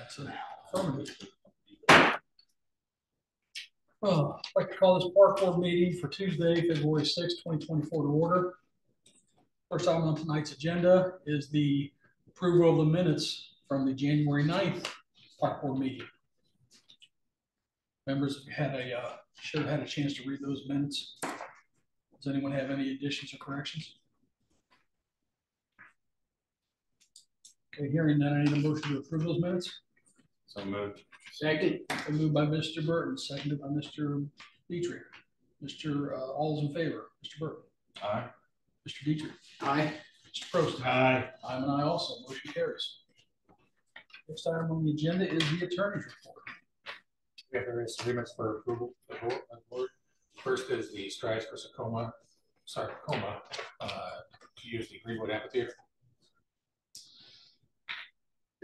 That's an affirmative. I'd like to call this park board meeting for Tuesday, February 6th, 2024 to order. First item on tonight's agenda is the approval of the minutes from the January 9th park board meeting. Members should have had a chance to read those minutes. Does anyone have any additions or corrections? Okay, hearing none, I need a motion to approve those minutes. So moved. Second. Moved by Mr. Burton, seconded by Mr. Dietrich. All those in favor? Mr. Burton. Aye. Mr. Dietrich. Aye. Mr. Prost. Aye. I'm an aye also. Motion carries. Next item on the agenda is the attorney's report. We have various agreements for approval of the board. First is the strides for sarcoma to use the Greenwood Amphitheater.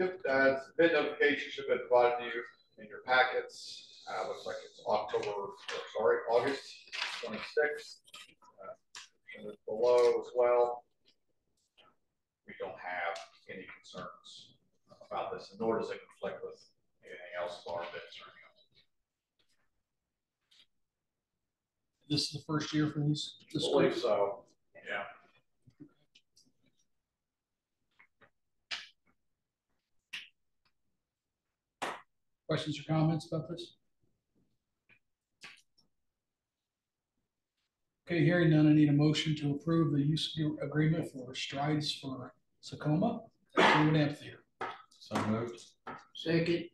Yep, bid notification should have been provided to you in your packets. Looks like it's August 26th. And below as well. We don't have any concerns about this, nor does it conflict with anything else of our bids or anything else. This is the first year for these? I believe so, yeah. Questions or comments about this? Okay, hearing none, I need a motion to approve the use agreement for strides for sarcoma Greenwood Amphitheater. So moved. Second.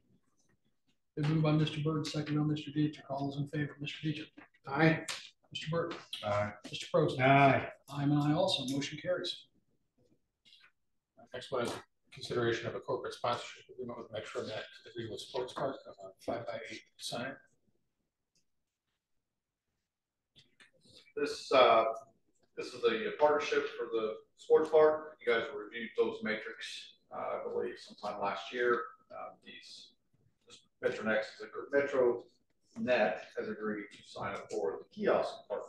Been moved by Mr. Burton, seconded by Mr. Dietrich. All those in favor? Mr. Dietrich. Aye. Mr. Burton. Aye. Mr. Prost. Aye. I'm an aye also. Motion carries. Next one is consideration of a corporate sponsorship agreement with MetroNet to the Greenwood Sports Park on a 5x8 sign. This is the partnership for the sports park. You guys reviewed those metrics, I believe, sometime last year. MetroNet has agreed to sign up for the kiosk partner.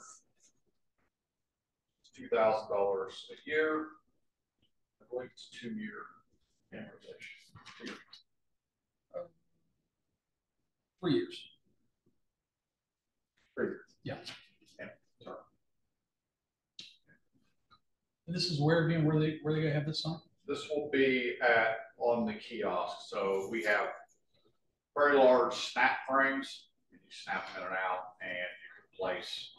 It's $2,000 a year. I believe it's 2-year amortization. 3 years. 3 years. Yeah. Sorry. And this is where again? Where they gonna have this on? This will be on the kiosk. So we have very large snap frames. You snap them in and out, and you can place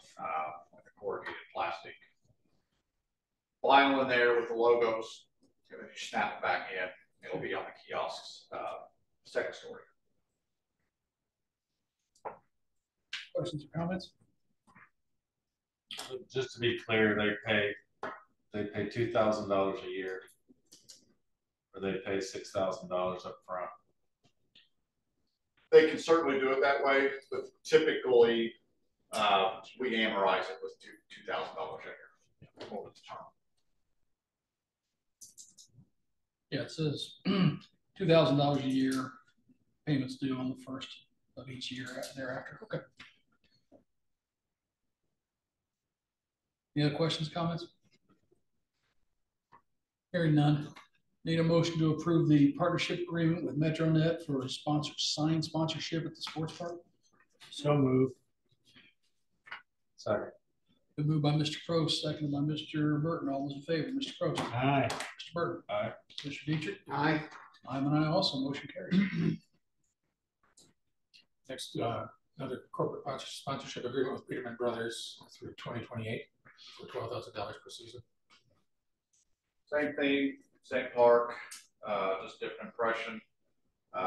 like a corrugated plastic vinyl in there with the logos. And then you snap it back in. It'll be on the kiosk's second story. Questions or comments? Just to be clear, they pay $2,000 a year, or they pay $6,000 up front. They can certainly do it that way, but typically we amortize it with $2,000 a year over the term. Yeah, it says $2,000 a year. Payments due on the first of each year thereafter. Okay. Any other questions, comments? Hearing none. Need a motion to approve the partnership agreement with MetroNet for signed sponsorship at the sports park. So moved. Second. Been moved by Mr. Prost, seconded by Mr. Burton. All those in favor? Mr. Prost. Aye. Mr. Burton. Aye. Mr. Dietrich. Aye. I'm an aye also. Motion carries. Next, another corporate sponsorship agreement with Peterman Brothers through 2028 for $12,000 per season. Same thing, same park, just different impression.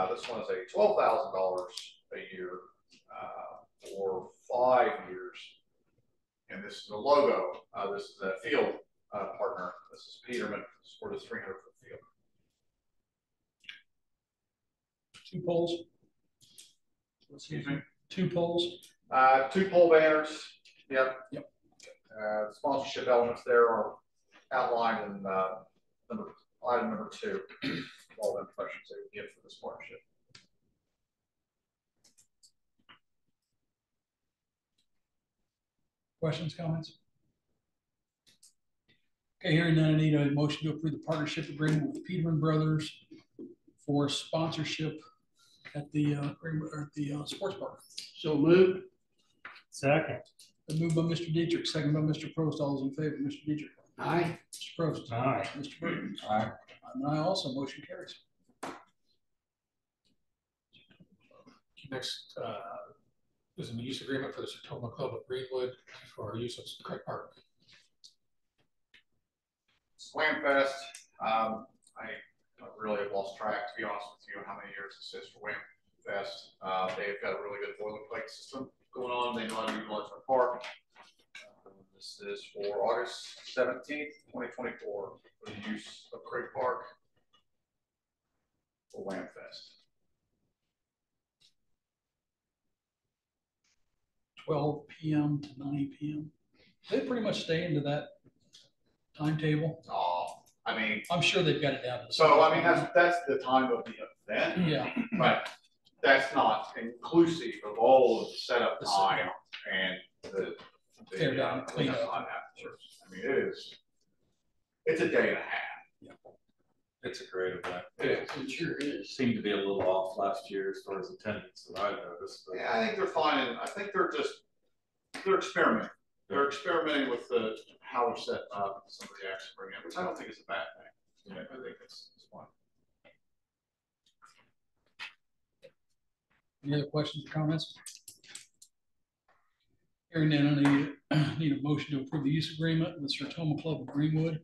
This one is a $12,000 a year for 5 years. And this is a logo. This is a field partner. This is Peterman for the 300-foot field. 2 poles. Excuse me. 2 poles. 2 pole banners. Yep. Yep. Sponsorship elements there are outlined in item number 2. All the impressions they would give for this partnership. Questions, comments? Okay, hearing none, I need a motion to approve the partnership agreement with Peterman Brothers for sponsorship at the, sports park. So moved. Second. Been moved by Mr. Dietrich, second by Mr. Prost. All those in favor, Mr. Dietrich. Aye. Mr. Prost. Aye. Mr. Burton. Aye. And I also, motion carries. Next, is a use agreement for the Sertoma Club of Greenwood for use of Craig Park. Swam Fest, I really have lost track, to be honest with you, on how many years this is for Swam Fest. They've got a really good boilerplate system going on. They know how to utilize our park. This is for August 17th, 2024, for the use of Craig Park for Wham Fest. 12 p.m. to 9 p.m. They pretty much stay into that timetable. I mean, I'm sure they've got it down. so I mean, that's the time of the event, Yeah, but that's not inclusive of all of the setup The time and the Tear down, clean up. on afterwards. I mean, it's a day and a half. It's a great event. It is. It sure is. Seemed to be a little off last year as far as attendance that I've noticed. But Yeah, I think they're finding, I think they're experimenting. They're experimenting with how they're set up, some of the acts bring in, which I don't think is a bad thing. I think it's fine. any other questions or comments? Hearing none, I need a motion to approve the use agreement with Sertoma Club of Greenwood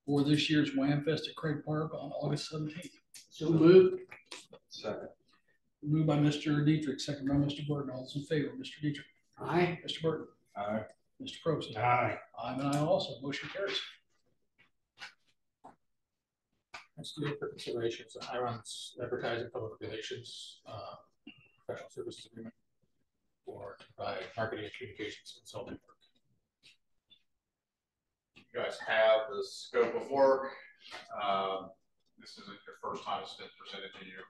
for this year's Wham Fest at Craig Park on August 17th. So moved. second. Moved by Mr. Dietrich, second by Mr. Burton. All those in favor, Mr. Dietrich. Aye. Mr. Burton. Aye. Mr. Probst. Aye. I'm an aye also. Motion carries. Next, we have for consideration is Hiron's advertising public relations professional services agreement for to provide marketing and communications consulting work. You guys have the scope of work. This isn't your first time it's been presented to you.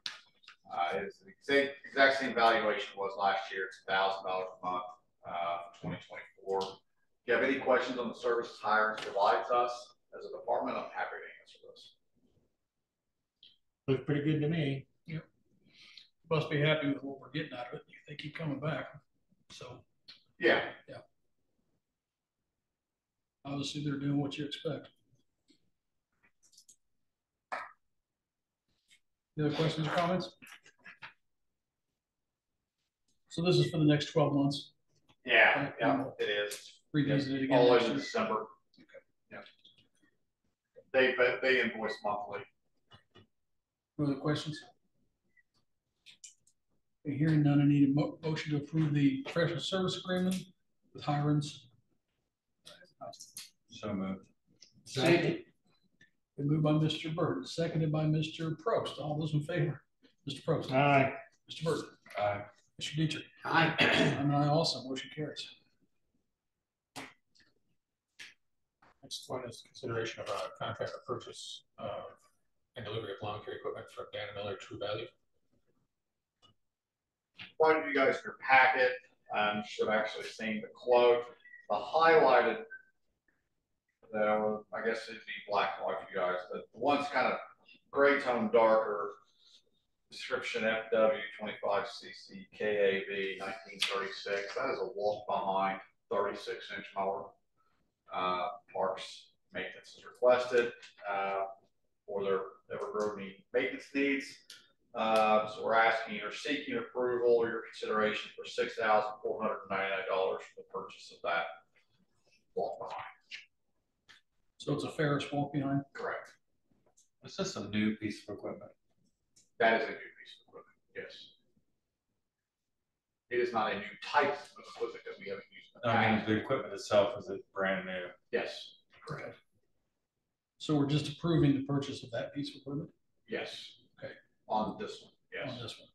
It's the exact same valuation was last year. It's $1,000 a month for 2024. If you have any questions on the services Hiron provides us as a department, I'm happy to answer those. Looks pretty good to me. Must be happy with what we're getting out of it. They keep coming back. So Yeah. obviously they're doing what you expect. Any other questions or comments? So this is for the next 12 months. Yeah, it is. Revisit it again All next in year. December. Yeah. They invoice monthly. No other questions? Okay, hearing none, I need a motion to approve the professional service agreement with Hiron's. So moved. Second. Been moved by Mr. Burton, seconded by Mr. Probst. All those in favor? Mr. Probst. Aye. Mr. Burton. Aye. Mr. Dietrich. Aye. I'm an aye also. Motion carries. Next one is consideration of a contract of purchase and delivery of lawn care equipment from Dan Miller True Value. Provided you guys your packet. You should have actually seen the quote. The highlighted, I guess it'd be black and white for you guys, but the one's kind of gray tone darker. Description FW25cc KAV 1936. That is a walk behind 36-inch mower. Parks maintenance is requested for their ever-growing maintenance needs. So we're asking or seeking approval or your consideration for $6,499 for the purchase of that walk behind. So it's a Ferris walk behind. Correct. Is this a new piece of equipment? That is a new piece of equipment. Yes. It is not a new type of equipment that we haven't used in the I mean, past. the equipment itself, is it brand new? Yes. Correct. So we're just approving the purchase of that piece of equipment Yes. Okay. On this one. Yes. on this one.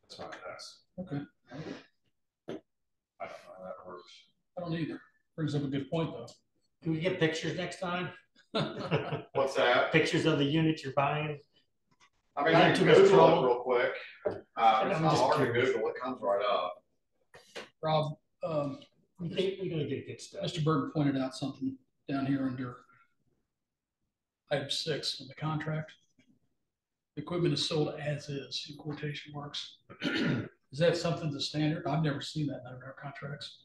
That's what it has. Okay. I don't know how that works. I don't either. Brings up a good point though. Can we get pictures next time? What's that? Pictures of the units you're buying? I mean, I Too can much Google it trouble. real quick. It's I'm not just hard to curious. Google, it comes right up. Rob, We think we're gonna get good stuff. Mr. Burton pointed out something down here under item 6 of the contract. The equipment is sold as is, in quotation marks. Is that something that's standard? I've never seen that in our contracts.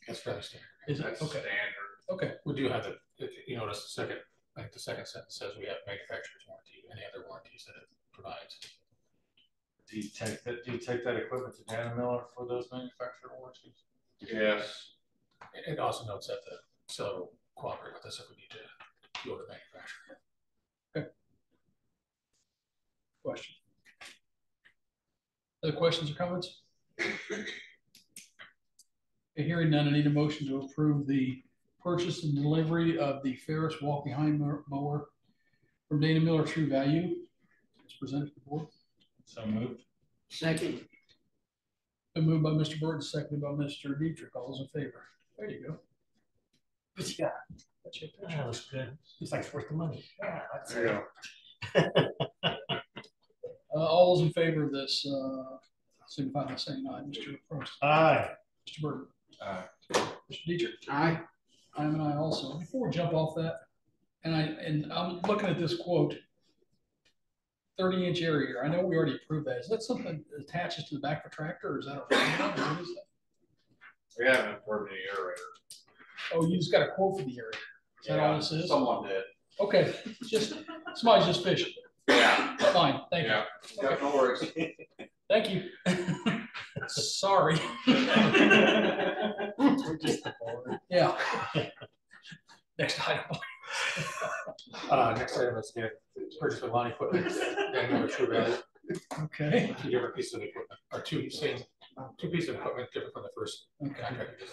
That's fairly standard. Is it? That's Okay, standard. okay. We do have the, you notice the second, I think the second sentence says we have manufacturer's warranty, any other warranties that it provides. Do you take that equipment to Dan Miller for those manufacturer warranties? Yes. It also notes that the seller will cooperate with us if we need to go to manufacturer. Question. Other questions or comments? Hearing none, I need a motion to approve the purchase and delivery of the Ferris walk-behind mower from Dana Miller True Value. It's presented to the board. So moved. Second. Been moved by Mr. Burton, seconded by Mr. Dietrich. All those in favor? There you go. What you got? That's your That picture. looks good. Looks like it's worth the money. Yeah, that's There you go. All those in favor of this, signify by saying aye. Mr. Prost. Aye. Mr. Burton. Aye. Mr. Dietrich. Aye. I'm an aye also. Before we jump off that, and I'm looking at this quote, 30-inch area. I know we already approved that. Is that something that attaches to the back of a tractor, or is that a? What is that? We haven't approved any aerator. Oh, you just got a quote for the area. Is that all this is? Someone did. Okay, just somebody's just fishing. Yeah. Fine, thank you. Yeah. Yeah, no worries. Thank you. Sorry. Yeah. Next item. Next item is get purchase of lawn equipment, Dan Miller True Value, Okay. two different pieces of equipment, or two pieces of equipment different from the first Okay. contract. we did.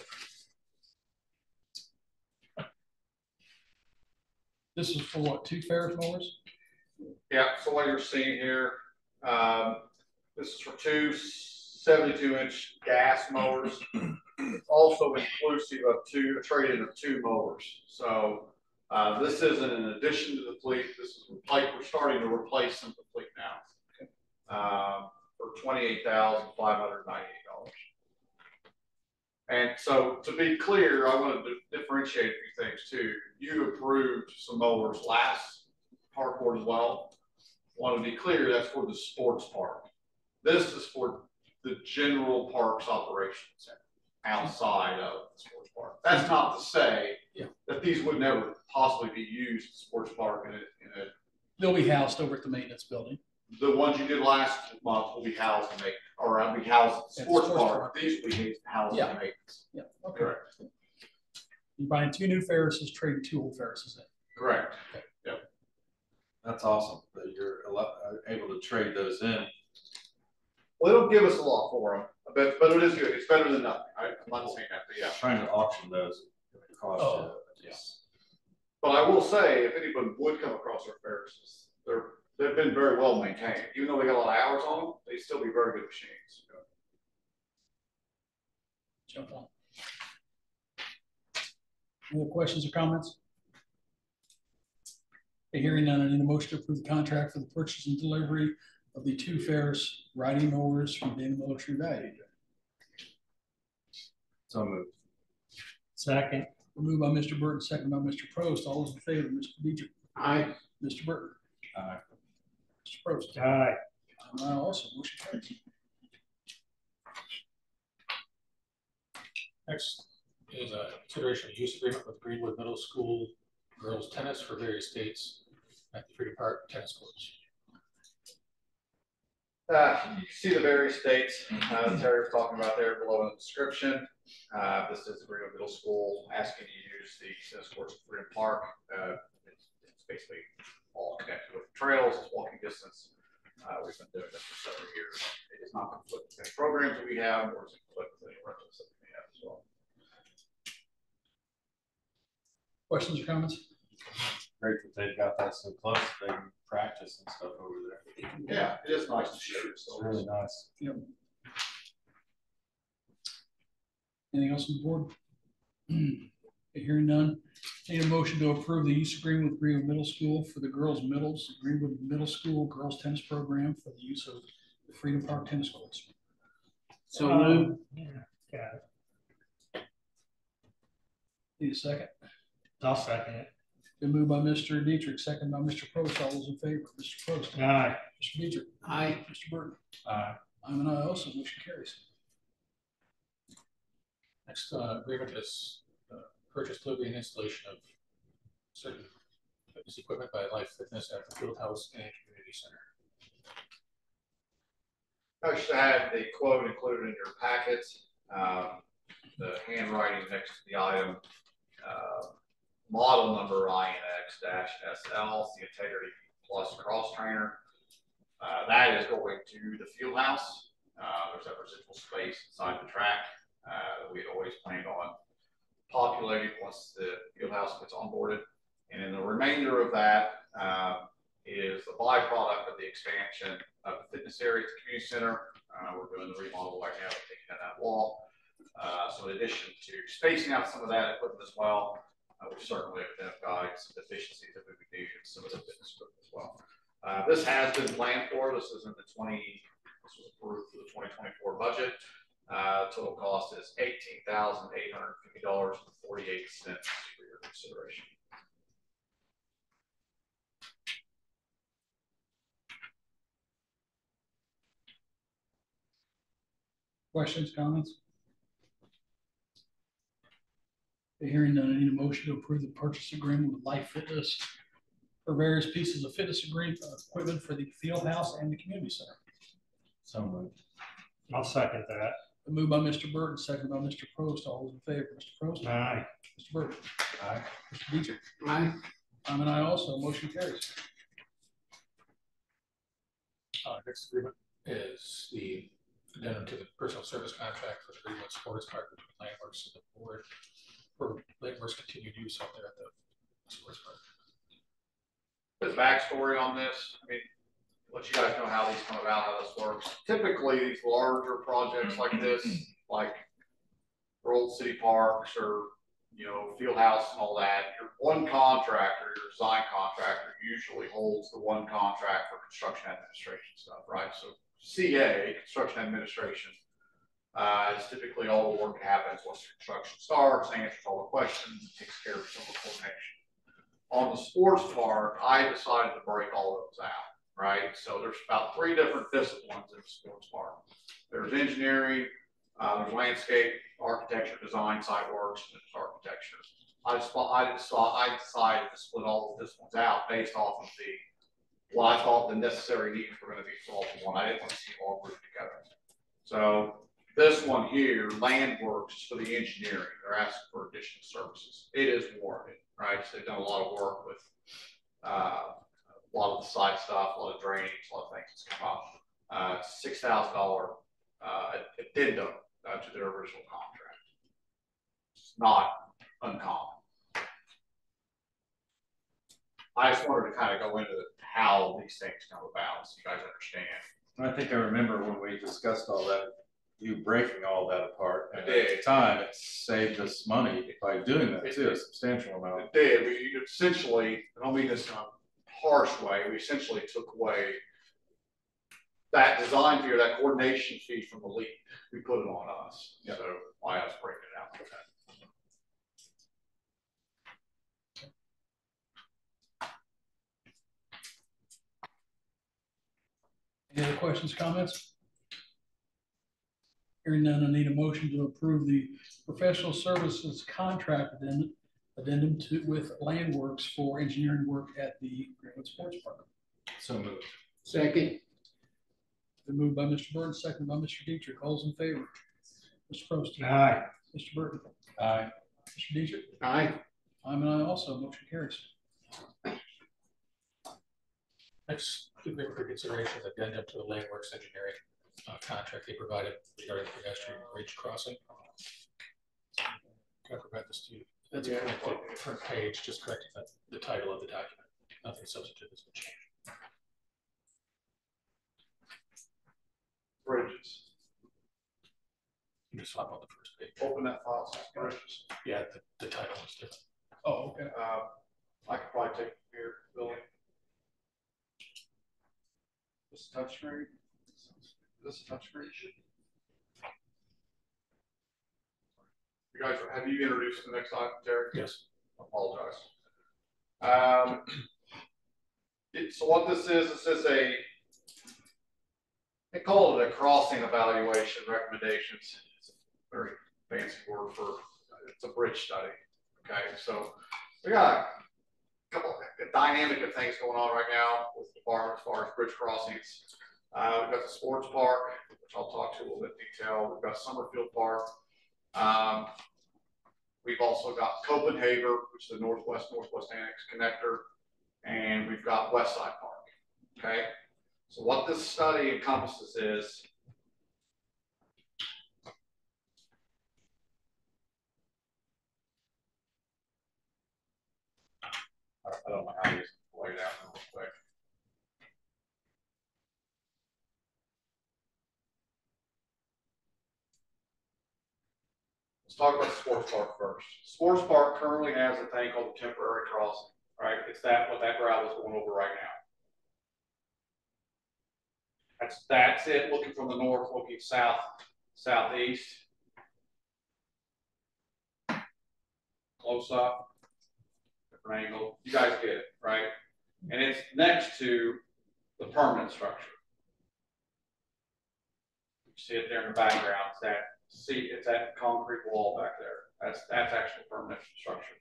This is for what, 2 Ferris mowers? Yeah, so what you're seeing here, this is for two 72-inch gas mowers. It's also inclusive of a trade-in of 2 mowers. So this isn't in addition to the fleet. This is we're starting to replace some of the fleet now for $28,598. And so to be clear, I wanted to differentiate a few things too. You approved some mowers last park board as well. Want to be clear, that's for the sports park. This is for the general parks operations outside of the sports park. That's not to say that these would never possibly be used in the sports park in a They'll be housed over at the maintenance building. the ones you did last month will be housed in maintenance, or I'll be housed at the sports park. These will be housed in maintenance. Yeah, okay. Correct. You're buying 2 new Ferrises, trading 2 old Ferrises in. Correct. That's awesome that you're able to trade those in. Well, it'll give us a lot for them, but it is good. It's better than nothing. I'm not saying that, but yeah. Trying to auction those cost you. Yes. But I will say, if anyone would come across our Ferrises, they've been very well maintained. Even though they got a lot of hours on them, they still be very good machines. Jump on. Any other questions or comments? Hearing none, I need a motion to approve the contract for the purchase and delivery of the 2 Ferris riding mowers from Dana Miller True Value. So moved. Second. Moved by Mr. Burton, second by Mr. Prost. All those in favor, Mr. Dietrich. Aye. Mr. Burton. Aye. Mr. Prost. Aye. I'm also motion carries. Next is a consideration of use agreement with Greenwood Middle School girls tennis for various dates at the Freedom Park tennis courts. You can see the various dates Terry was talking about there below in the description. This is Greenwood Middle School asking you to use the tennis courts at Freedom Park. It's basically all connected with trails, it's walking distance. We've been doing this for several years. It does not conflict with any programs that we have, or does it conflict with any rentals that we have as well. Questions or comments? Great that they've got that so close. They can practice and stuff over there. Yeah, it is nice to shoot. It's really nice. Yep. Anything else on the board? Hearing none, need a motion to approve the use agreement with Greenwood Middle School for the girls' Greenwood Middle School girls tennis program for the use of the Freedom Park tennis courts. So moved. Yeah, got it. Need a second? I'll second it. Been moved by Mr. Dietrich, second by Mr. Prost. All those in favor, Mr. Prost. Aye. Mr. Dietrich. Aye. Mr. Burton. Aye. I'm an aye also, motion carries. Next agreement is purchase, delivery, and installation of certain fitness equipment by Life Fitness at the Field House and Community Center. I should have the quote included in your packets. The handwriting next to the item, model number INX-SL, the Integrity Plus Cross Trainer. That is going to the field house. There's that residual space inside the track that we had always planned on populating once the field house gets onboarded. And then the remainder of that is the byproduct of the expansion of the fitness area at the community center. We're doing the remodel right now, taking down that wall. So in addition to spacing out some of that equipment as well, we certainly have identified some deficiencies that we would need in some of the fitness equipment as well. This has been planned for. This is in the this was approved for the 2024 budget. Total cost is $18,850.48 for your consideration. Questions, comments? Hearing none, I need a motion to approve the purchase agreement with Life Fitness for various pieces of fitness equipment for the field house and the community center. So moved. I'll second that. Moved by Mr. Burton, second by Mr. Prost. All those in favor, Mr. Prost. Aye. Mr. Burton. Aye. Mr. Dietrich. Aye. I'm an aye also, motion carries. Next agreement is the addendum to the personal service contract for the Greenwood Sports Park between Landworks and the board for Landworks' continued use out there at the sports park. The backstory on this, I mean, let you guys know how these come about, how this works. Typically, these larger projects like this, like for old city parks or, you know, field house and all that, your one contractor, your design contractor usually holds the one contract for construction administration stuff, right? So CA, construction administration, is typically all the work that happens once the construction starts, answers all the questions, and takes care of some of the coordination. On the sports park, I decided to break all of those out, right? So there's about 3 different disciplines in the sports park. There's engineering, there's landscape, architecture, design, site works, and there's architecture. I decided to split all the disciplines out based off of what I thought the necessary needs were going to be for all one. I didn't want to see them all grouped together. So this one here, Landworks, is for the engineering. They're asking for additional services. It is warranted, right? So they've done a lot of work with a lot of the site stuff, a lot of drainage, a lot of things that's come up. $6,000 addendum to their original contract. It's not uncommon. I just wanted to kind of go into how these things come about so you guys understand. I think I remember when we discussed all that, you breaking all that apart. And I did. At the time, it saved us money by doing that too, a substantial amount. It did. We essentially, I don't mean this in a harsh way, we essentially took away that design fee or that coordination fee from the league. We put it on us. Yep. So why I was breaking it out like that. Any other questions, comments? Hearing none, I need a motion to approve the professional services contract addendum with Landworks for engineering work at the Greenwood Sports Park. So moved. Second. Been moved by Mr. Burton, second by Mr. Dietrich. All's in favor. Mr. Prost. Aye. Mr. Burton. Aye. Mr. Dietrich. Aye. I'm an aye also, motion carries. Next agreement for consideration is addendum to the Landworks engineering contract they provided regarding pedestrian bridge crossing. Can I provide this to you? That's a front page, just correcting the title of the document. Nothing substantive has been changed. Bridges. You just swap on the first page. Open that file, bridges. Yeah. Yeah, the title was different. Oh, okay. I could probably take it here, Billy. This touchscreen. This touchscreen. You guys, have you introduced the next item, Terry? Yes. I apologize. So what this is they call it a crossing evaluation recommendations. It's a very fancy word for, it's a bridge study. Okay, so we got a couple of dynamic of things going on right now with the department as far as bridge crossings. We've got the sports park, which I'll talk to a little bit in detail. We've got Summerfield Park. We've also got Copenhagen, which is the Northwest Annex connector, and we've got West Side Park. Okay, so what this study encompasses is I don't know how to lay it out real quick. Let's talk about the sports park first. Sports park currently has a thing called the temporary crossing, right? It's what that gravel is going over right now. That's it, looking from the north, looking south, southeast. Close up, different angle. You guys get it, right? And it's next to the permanent structure. You see it there in the background. It's that concrete wall back there. That's actual permanent structure.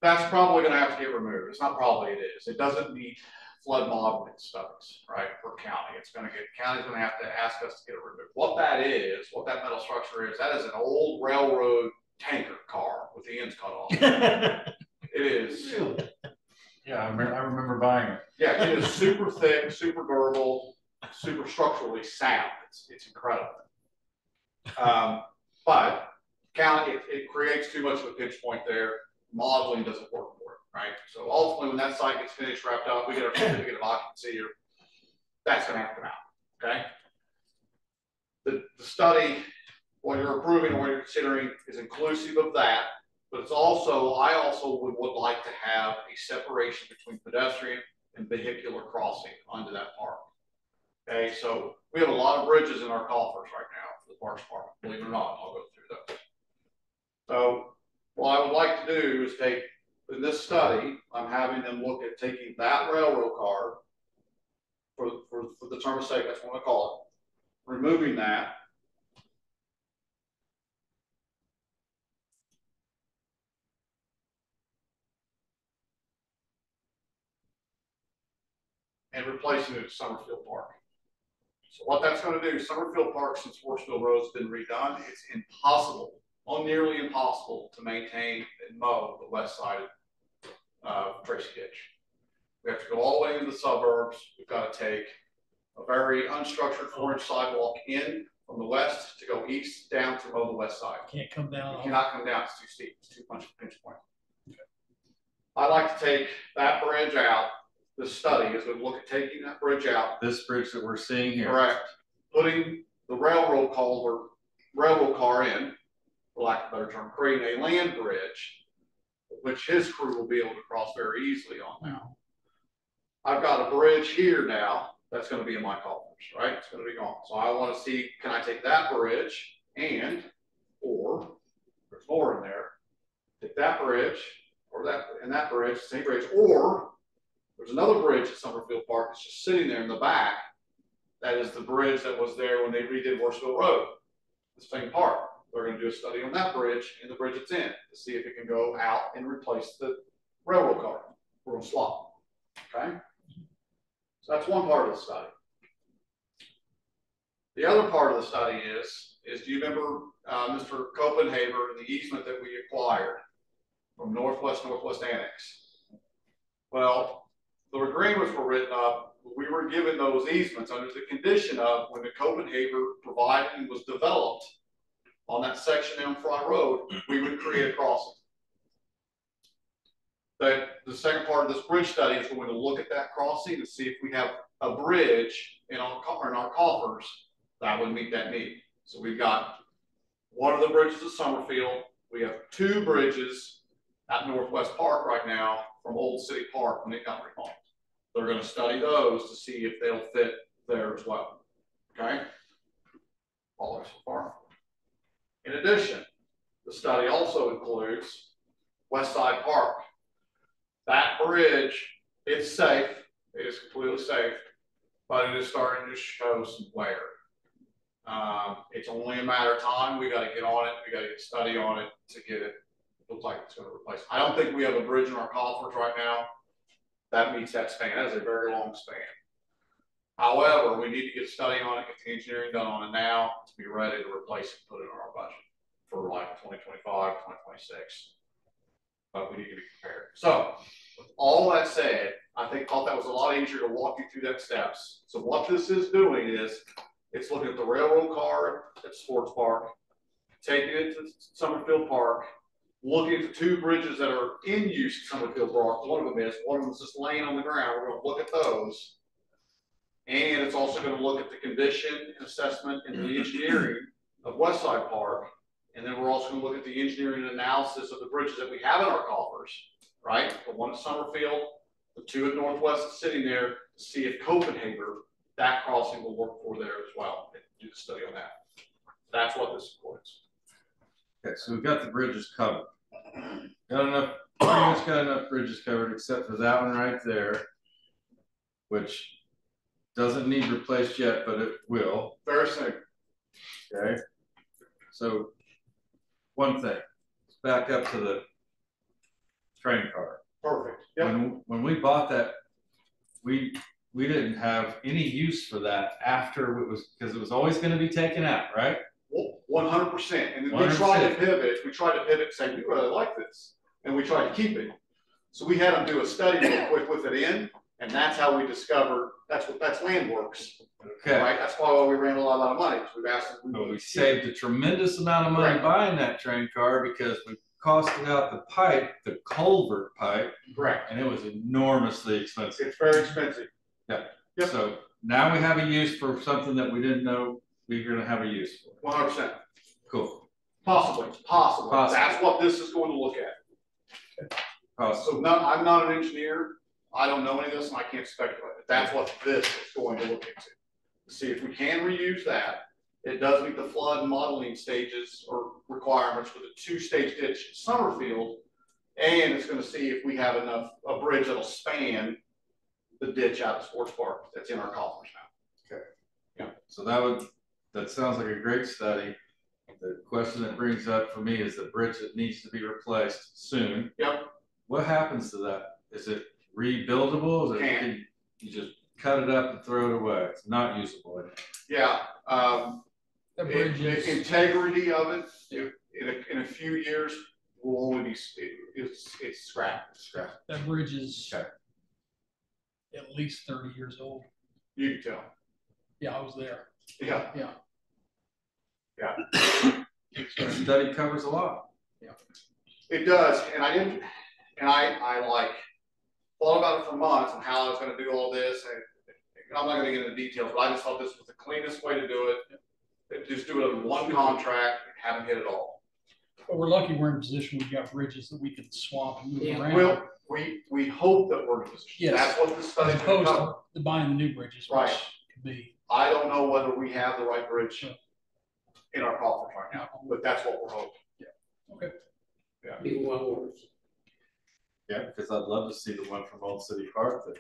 That's probably going to have to get removed. It's not probably, it is. It doesn't meet flood modeling studies, right? For county, county's going to have to ask us to get it removed. What that is, what that metal structure is, that is an old railroad tanker car with the ends cut off. It is. Yeah, I remember buying it. Yeah, it is super thick, super durable, super structurally sound. It's incredible. But county, it creates too much of a pinch point there. Modeling doesn't work for it, right? So ultimately, when that site gets finished, wrapped up, we get our certificate of occupancy, or that's going to have to come out. Okay. The study, what you're approving or what you're considering, is inclusive of that, but it's also, I also would like to have a separation between pedestrian and vehicular crossing onto that park. Okay, so we have a lot of bridges in our coffers right now for the Parks Department, believe it or not. I'll go through those. So what I would like to do is take, in this study, I'm having them look at taking that railroad car, for the term of sake, that's what I call it, removing that, and replacing it with Summerfield Park. So what that's going to do, Summerfield Park, since Forceville Road's been redone, it's impossible, nearly impossible to maintain and mow the west side of Tracy Ditch. We have to go all the way into the suburbs. We've got to take a very unstructured 4-inch sidewalk in from the west to go east down to mow the west side. Can't come down. You cannot come down, it's too steep, it's too much of a pinch point. Okay. I'd like to take that bridge out. The study is going to look at taking that bridge out. This bridge that we're seeing here. Correct. Putting the railroad car in, for lack of a better term, creating a land bridge, which his crew will be able to cross very easily on now. I've got a bridge here now that's going to be in my coffers, right? It's going to be gone. So I want to see, can I take that bridge or there's more in there, take that bridge or that bridge, same bridge, or there's another bridge at Summerfield Park that's just sitting there in the back. That is the bridge that was there when they redid Horseville Road, the same park. They're going to do a study on that bridge and the bridge it's in to see if it can go out and replace the railroad car. We're going to swap. Okay. So that's one part of the study. The other part of the study is do you remember Mr. Copenhagen and the easement that we acquired from Northwest Annex? Well, the agreements were written up. We were given those easements under the condition of when the Copenhagen providing was developed on that section down Fry Road, we would create a crossing. The second part of this bridge study is going to look at that crossing to see if we have a bridge in our coffers that would meet that need. So we've got one of the bridges at Summerfield, We have 2 bridges at Northwest Park right now from Old City Park when it got remodeled. They're gonna study those to see if they'll fit there as well, okay? All right so far. In addition, the study also includes West Side Park. That bridge, it's safe, it is completely safe, but it is starting to show some wear. It's only a matter of time. We got to get on it. We got to get a study on it to get it look like it's going to replace. I don't think we have a bridge in our coffers right now that meets that span. That is a very long span. However, we need to get a study on it, get the engineering done on it now to be ready to replace it, put it in our budget for like 2025, 2026. But we need to be prepared. So, with all that said, thought that was a lot easier to walk you through that steps. So what this is doing is, it's looking at the railroad car at Sports Park, taking it to Summerfield Park, looking at the 2 bridges that are in use at Summerfield Park. One of them is just laying on the ground. We're going to look at those. And it's also going to look at the condition and assessment and the engineering of West Side Park. And then we're also going to look at the engineering and analysis of the bridges that we have in our coffers, right? The one at Summerfield, the 2 at Northwest is sitting there to see if Copenhagen, that crossing will work for there as well. And do the study on that. That's what this includes. Okay, so we've got the bridges covered. Got enough, pretty much got enough bridges covered except for that one right there, which doesn't need replaced yet, but it will. Very soon. Okay. So one thing, let's back up to the train car. Perfect. Yep. When we bought that, we didn't have any use for that after it was, because it was always going to be taken out, right? 100%. And then 100%. we tried to pivot and say, we really like this. And we tried to keep it. So we had them do a study real quick with it in, and that's how we discovered that's Landworks. Okay. Right? That's why we ran a lot of money. We've asked them. But we saved a tremendous amount of money Right. buying that train car because we costed out the pipe, the culvert pipe, Correct. and it was enormously expensive. It's very expensive. Yeah. Yep. So now we have a use for something that we didn't know we were going to have a use for. 100%. Cool. Possibly. That's what this is going to look at. Awesome. So no, I'm not an engineer. I don't know any of this, and I can't speculate. But that's what this is going to look into. To see if we can reuse that. It does meet the flood modeling stages or requirements for the 2-stage ditch at Summerfield, and it's going to see if we have a bridge that'll span the ditch out of Sports Park that's in our coffers now. Okay. Yeah. So that sounds like a great study. The question that brings up for me is the bridge that needs to be replaced soon. Yep. What happens to that? Is it rebuildable? Is it, you just cut it up and throw it away? It's not usable anymore. Yeah. That bridge The is, integrity of it in a few years will only be it's scrapped. that bridge is Okay. at least 30 years old. You can tell. Yeah, I was there. Yeah. Yeah. The study covers a lot. It does, and I like thought about it for months and how I was going to do all this, and I'm not going to get into details, but I just thought this was the cleanest way to do it. Just do it in one contract and haven't hit it all. But we're lucky we're in a position we've got bridges that we can swap and move around. Well, we hope that we're in a position. Yes. That's what the as study's going opposed to cover. to buying the new bridges, Right. which could be. I don't know whether we have the right bridge in our coffers right now, but that's what we're hoping. Okay. Be one word. Yeah, because I'd love to see the one from Old City Park that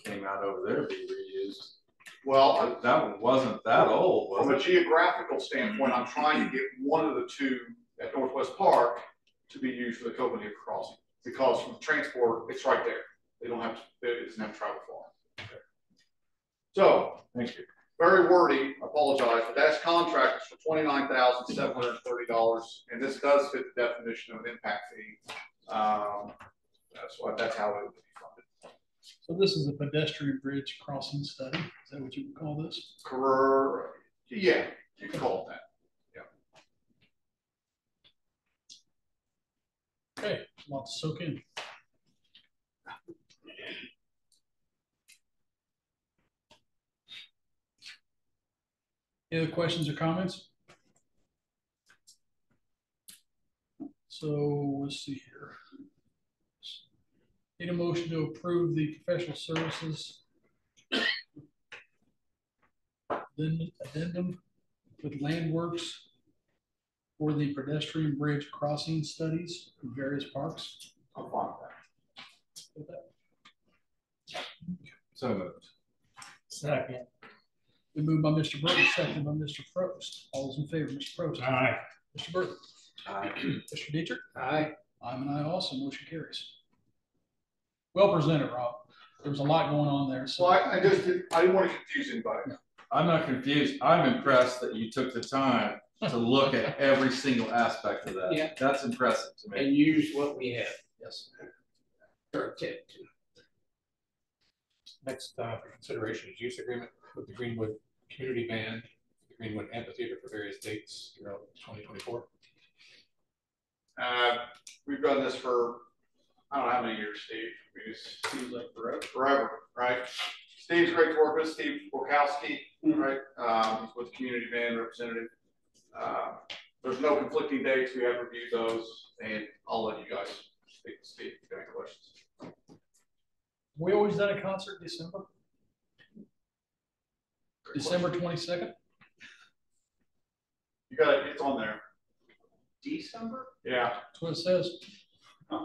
came out over there be reused. Well, That one wasn't that old, was from a it? geographical standpoint, I'm trying to get one of the 2 at Northwest Park to be used for the Copenhagen crossing, because from transport, it's right there. It doesn't have to travel far. So, Thank you. very wordy, I apologize, but that's contract is for $29,730, and this does fit the definition of an impact fee. That's how it would be funded. So this is a pedestrian bridge crossing study. Is that what you would call this? Career, yeah, you can call it that. Okay, a lot to soak in. Any other questions or comments? So let's see here. Need a motion to approve the professional services addendum with Landworks for the pedestrian bridge crossing studies in various parks. I'm fine with that. So moved. Second. We moved by Mr. Burton, seconded by Mr. Probst. All those in favor, Mr. Probst. Aye. Mr. Burton. Aye. Mr. Dietrich. Aye. I'm an aye also. Motion carries. Well presented, Rob. There was a lot going on there. So So I didn't want to confuse anybody. I'm not confused. I'm impressed that you took the time to look at every single aspect of that. Yeah. That's impressive to me. And use what we have. yes. For tip. Next, for consideration is use agreement with the Greenwood Community Band, the Greenwood Amphitheater for various dates throughout 2024. We've done this for, I don't know how many years, Steve. We just seems like forever, right? Steve's great to work with. Steve Borkowski, right? He's with the community band representative. There's no conflicting dates. We have reviewed those, and I'll let you guys speak to Steve if you have any questions. We always done a concert in December. Great December question. 22nd. You got it. It's on there. December? Yeah. That's what it says.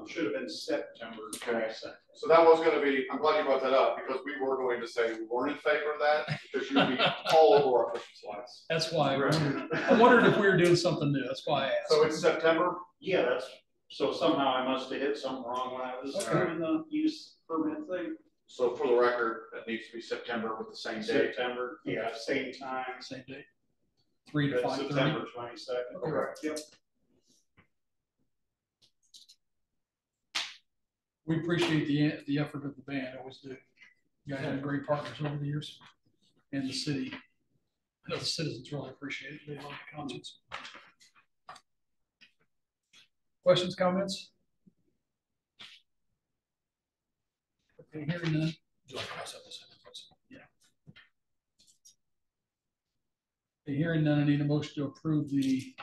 Should have been September. Okay. So that was going to be, I'm glad you brought that up because we were going to say we weren't in favor of that because you'd be all over our Christmas lights. That's why I wondered if we were doing something new. That's why I asked. So it's September? Yeah, so somehow I must have hit something wrong when I was doing the use permit thing. So for the record, that needs to be September with the same date. September, yeah, same time. Same date. 3 to 5:30. September 22nd. Okay. Yep. We appreciate the effort of the band. Always do. You guys have been great partners over the years, and the city. I know the citizens really appreciate it. They love the concerts. Questions, comments? Okay, hearing none. Do you want to pass up this? Yeah. Okay, hearing none, I need a motion to approve the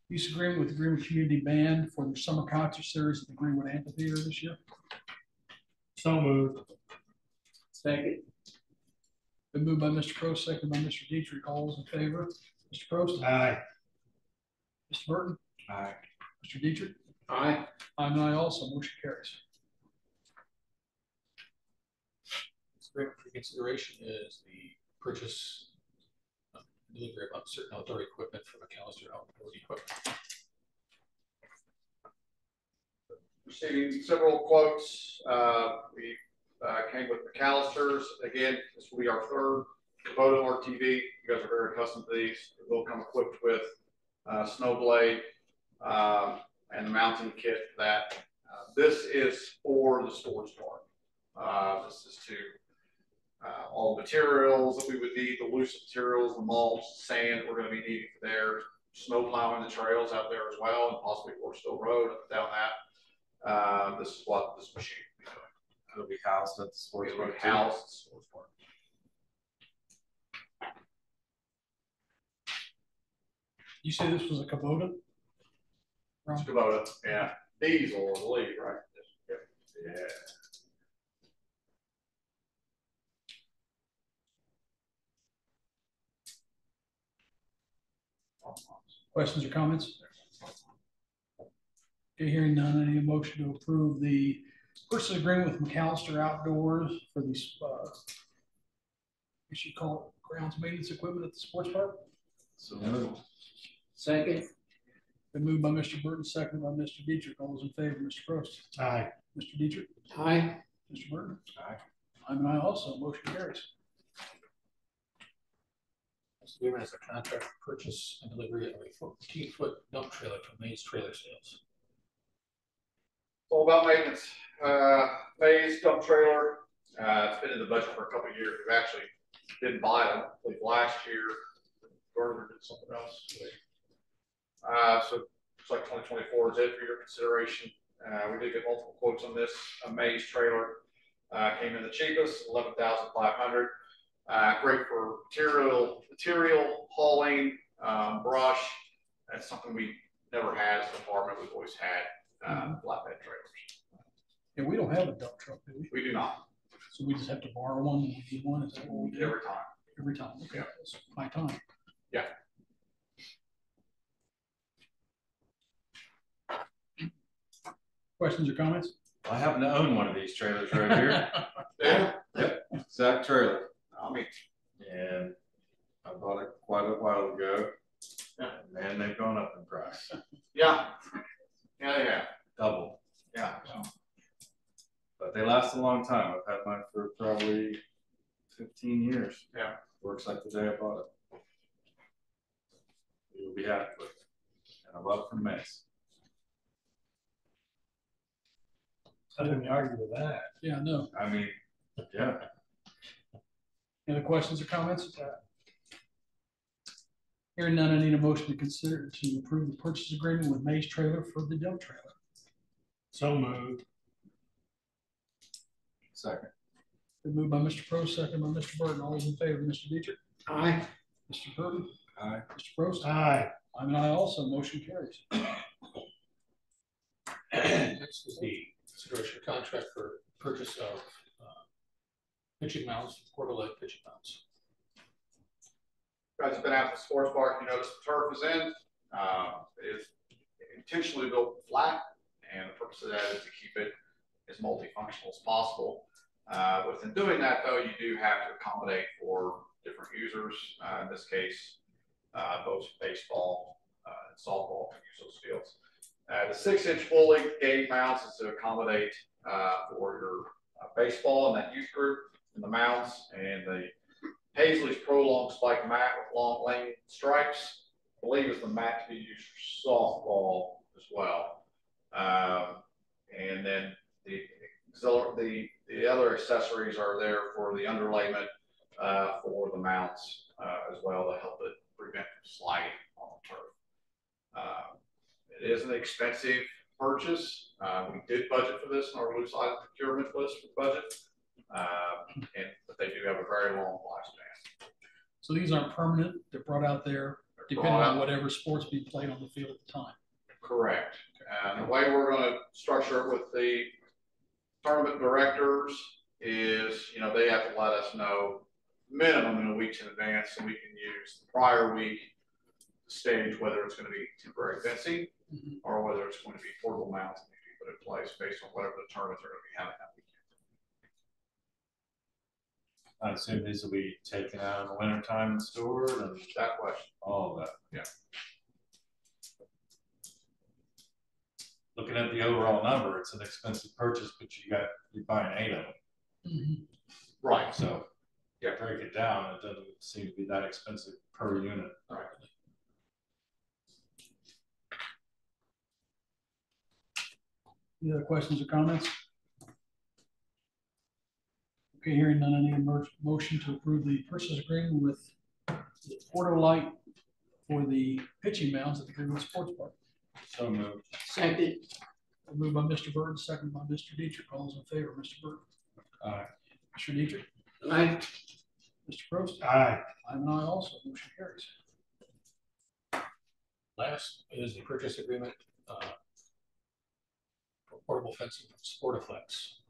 use agreement with the Greenwood Community Band for their summer concert series at the Greenwood Amphitheater this year. So moved. Second. Been moved by Mr. Probst, seconded by Mr. Dietrich. All those in favor? Mr. Probst? Aye. Mr. Burton? Aye. Mr. Dietrich? Aye. I'm an aye also. Motion carries. Agreement for consideration is the purchase delivery of certain outdoor equipment from McAllister Outdoor Equipment. Receiving several quotes. We came with McAllister's. Again, this will be our third Kubota RTV. You guys are very accustomed to these. It will come equipped with snow blade and the mounting kit for that. This is for the storage barn. This is to all the materials that we would need, the loose materials, the mulch, sand we're going to be needing for there, snow plowing the trails out there as well, and possibly Forestill Road up and down that. This is what this machine will be doing. It'll be housed at the sports It'll be park. housed at the sports park. You say this was a Kubota? It's Kubota, yeah. Diesel, I believe, right? Yeah. Questions or comments? Okay, hearing none, I need a motion to approve the purchase agreement with McAllister Outdoors for these, we should call it grounds maintenance equipment at the sports park. So moved. Second. Been moved by Mr. Burton, seconded by Mr. Dietrich. All those in favor, Mr. Probst. Aye. Mr. Dietrich. Aye. Mr. Burton. Aye. I'm an aye also. Motion carries. This agreement is a contract for purchase and delivery of a 14-foot dump trailer from Mays Trailer Sales. It's all about maintenance. Mays dump trailer. It's been in the budget for a couple of years. We actually didn't buy them. I believe last year, Gardner did something else. So it's like 2024 is it for your consideration. We did get multiple quotes on this. A Mays trailer came in the cheapest, $11,500. Great for material hauling, brush. That's something we never had as a department. We've always had flatbed trailers. And we don't have a dump truck, do we? We do not, So we just have to borrow one when we need one, is that what we do? every time. Every time, okay, Yeah. that's my time. Yeah. Questions or comments? I happen to own one of these trailers right here. Yeah, Yep, exact trailer. I mean, And I bought it quite a while ago. Yeah. And they've gone up in price, yeah, yeah, double. yeah. But they last a long time. I've had mine for probably 15 years. Yeah. Works like the day I bought it. You'll be happy with it. And I love it from Mace. I didn't argue with that. Yeah, no. I mean, yeah. Any other questions or comments? Hearing none, I need a motion to consider to approve the purchase agreement with Maze Trailer for the dump trailer. So moved. Second. Been moved by Mr. Pro, second by Mr. Burton. All those in favor, Mr. Dietrich, Aye. Mr. Burton, Aye. Mr. Prost. Aye. I'm an aye also, motion carries. Next is the consideration contract for purchase of pitching mounts, Porter Lake pitching mounts. You guys have been out to the sports park, you notice the turf is in. It is intentionally built flat, and the purpose of that is to keep it as multifunctional as possible. Within doing that, though, you do have to accommodate for different users. In this case, both baseball and softball can use those fields. The 6-inch full-length gate mounts is to accommodate for your baseball and that youth group in the mounts, and the Paisley's Prolong Spike mat with long lane stripes, I believe is the mat to be used for softball as well. And then the other accessories are there for the underlayment for the mounts as well to help it prevent sliding on the turf. It is an expensive purchase. We did budget for this in our loose item procurement list for budget, but they do have a very long lifespan. So these aren't permanent, they're brought out there depending on whatever sports being played on the field at the time. Correct. And the way we're going to structure it with the tournament directors is, they have to let us know minimum in a week in advance, so we can use the prior week to stage whether it's going to be temporary fencing or whether it's going to be portable mounts that need to be put in place based on whatever the tournaments are going to be having that weekend. I assume these will be taken out in the wintertime and stored and That question. all of that. Yeah. Looking at the overall number, it's an expensive purchase, but you're buying 8 of them. Right. So Yeah. break it down, it doesn't seem to be that expensive per unit. Right. Any other questions or comments? Okay, hearing none, I need a motion to approve the purchase agreement with Porter Light for the pitching mounds at the Greenwood Sports Park. So moved. Second. Moved by Mr. Burton, second by Mr. Dietrich. All those in favor, Mr. Burton. Aye. Mr. Dietrich. Aye. Mr. Prost. Aye. I'm an aye also, motion carries. Last is the purchase agreement for portable fencing from Sportiflex.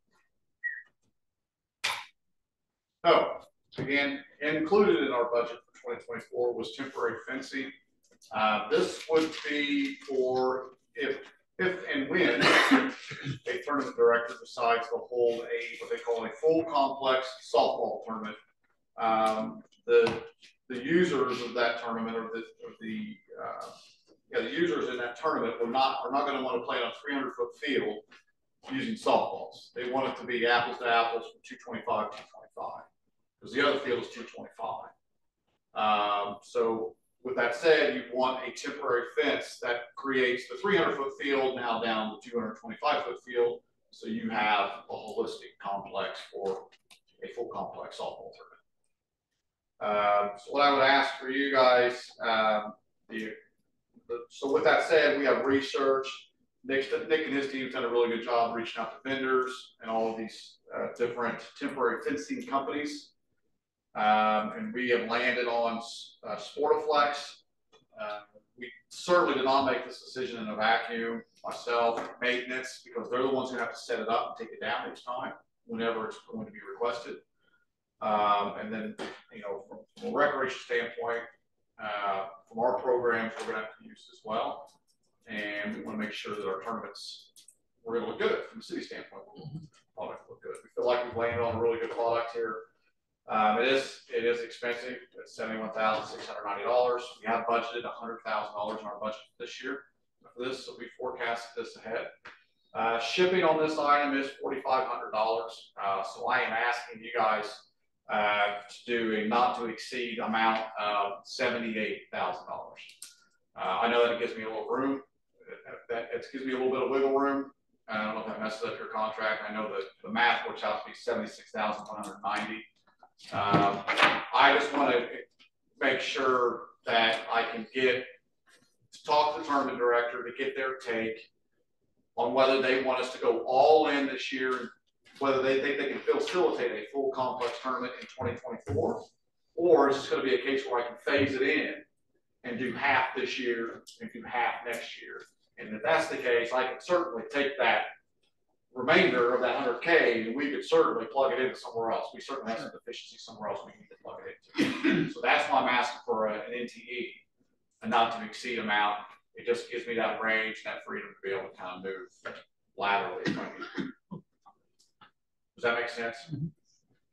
Oh, again, included in our budget for 2024 was temporary fencing. This would be for if and when a tournament director decides to hold what they call a full complex softball tournament. The users of that tournament, or the users in that tournament are not going to want to play on a 300-foot field using softballs. They want it to be apples to apples from 225 to 225, because the other field is 225. So with that said, you want a temporary fence that creates the 300-foot field now down to 225-foot field, so you have a holistic complex for a full complex softball tournament. So what I would ask for you guys, so with that said, we have researched. Nick and his team have done a really good job reaching out to vendors and all of these different temporary fencing companies. And we have landed on Sportiflex. certainly did not make this decision in a vacuum. Myself, maintenance, because they're the ones who have to set it up and take it down each time whenever it's going to be requested. And then, you know, from a recreation standpoint, from our programs, we're going to have to use as well. And we want to make sure that our tournaments, we're going to look good from a city standpoint. Product look good. We feel like we've landed on a really good product here. It is expensive. It's $71,690. We have budgeted $100,000 in our budget this year for this, so we forecasted this ahead. Shipping on this item is $4,500. So I am asking you guys to do a not to exceed amount of $78,000. I know that it gives me a little room. It gives me a little bit of wiggle room. I don't know if that messes up your contract. I know that the math works out to be $76,190. I just want to make sure that I can talk to the tournament director to get their take on whether they want us to go all in this year, whether they think they can facilitate a full complex tournament in 2024, or is this going to be a case where I can phase it in and do half this year and do half next year. And if that's the case, I can certainly take that remainder of that 100K and we could certainly plug it into somewhere else. We certainly have some deficiency somewhere else we need to plug it into. So that's why I'm asking for an NTE, a not to exceed amount. It just gives me that range, that freedom to be able to kind of move laterally if I need to. Does that make sense?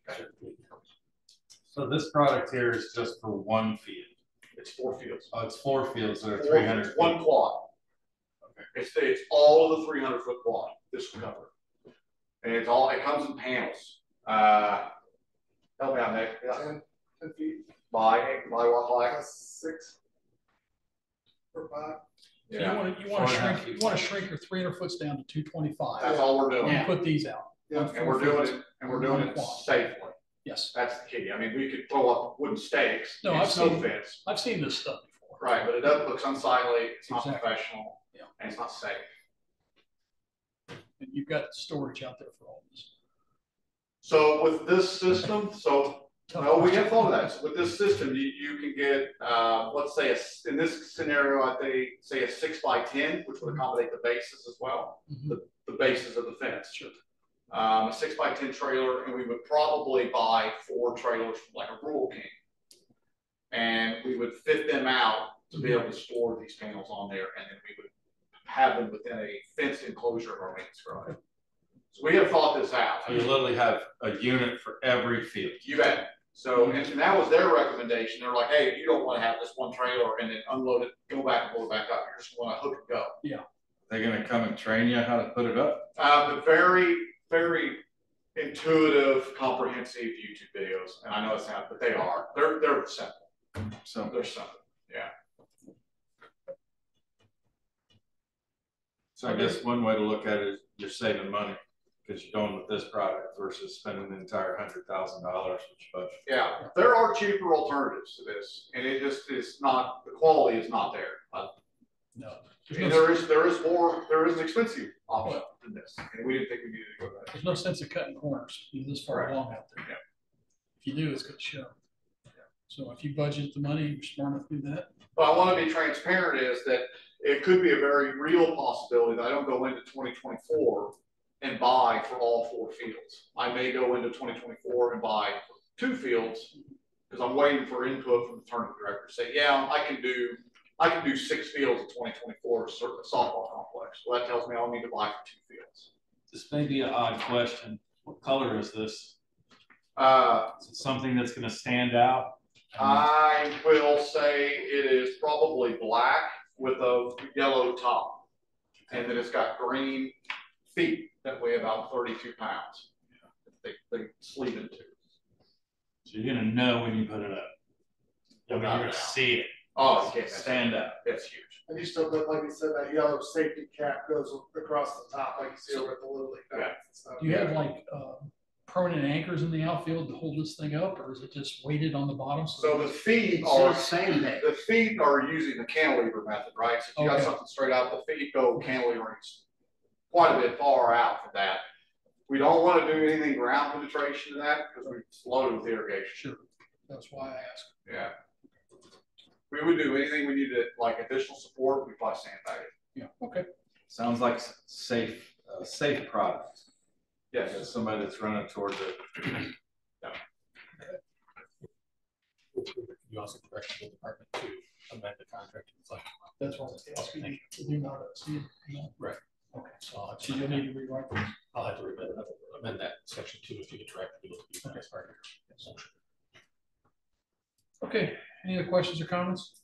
Okay. So this product here is just for one field. It's 4 fields. Oh, it's 4 fields that are 300. One quad. Okay. It's all of the 300-foot quad. This will cover. And it comes in panels. Help me out, Nick. 10 feet. By what, like 6 or 5. So yeah. you want to shrink your 300 foots down to 225. That's all we're doing. And put these out. Yeah. And we're doing it safely. Yes. That's the key. I mean, we could throw up wooden stakes. No, and I've snow seen- fence. I've seen this stuff before. Right, but it doesn't look unsightly. It's not Exactly. professional. Yeah. And it's not safe. And you've got storage out there for all this. So with this system, well, we have thought of that. So with this system, you can get, let's say, in this scenario, I'd say a 6x10, which would accommodate the bases as well, the bases of the fence. Sure. A 6x10 trailer, and we would probably buy 4 trailers from like a Rural King, and we would fit them out to be able to store these panels on there, and then we would have them within a fenced enclosure of our maintenance garage. So we have thought this out. So you literally have a unit for every field. You bet. So, and that was their recommendation. They're like, hey, you don't want to have this one trailer and then unload it, go back and load it back up. You just want to hook and go. Yeah. They're going to come and train you how to put it up? The very, very intuitive, comprehensive YouTube videos. And I know it's not, but they are. They're simple. So They're simple. Yeah. So I guess one way to look at it is you're saving money because you're going with this product versus spending the entire $100,000 which budget. Yeah. There are cheaper alternatives to this, and it just is not, the quality is not there. No. And there is an expensive option than this, and we didn't think we needed to go that. There's no sense of cutting corners. You're this far along out there. Yeah. If you do, it's going to show. So if you budget the money, you're smart enough to do that. But I want to be transparent is that it could be a very real possibility that I don't go into 2024 and buy for all 4 fields. I may go into 2024 and buy 2 fields because I'm waiting for input from the tournament director to say, yeah, I can do 6 fields in 2024 softball complex. Well, that tells me I'll need to buy for 2 fields. This may be an odd question. What color is this? Is it something that's going to stand out? I will say it is probably black with a yellow top, and then it's got green feet that weigh about 32 pounds. They sleeve into. So you're going to know when you put it up. I mean, you're going to see it. Oh, you can't stand out. It's huge. And you still got, like you said, that yellow safety cap goes across the top, like you see over at the Little League. Yeah. So, Do you have like permanent anchors in the outfield to hold this thing up, or is it just weighted on the bottom? So the feet It's are just sandbag. the feet are using the cantilever method, right? So if you got Okay. something straight out, the feet go cantilevering quite a bit far out from that. We don't want to do anything ground penetration to that because we're loaded with irrigation. Sure. That's why I asked. Yeah. we would do anything we needed, like additional support, we probably sandbag it. Yeah, okay. Sounds like safe product. Yes. As somebody that's running towards it. You also directed the department to amend the contract to reflect. That's what it's asking. To do not exceed. Right. Okay. So So you'll need to rewrite this. I'll have to amend that section 2 if you could direct people to be as part of your motion. Okay, any other questions or comments?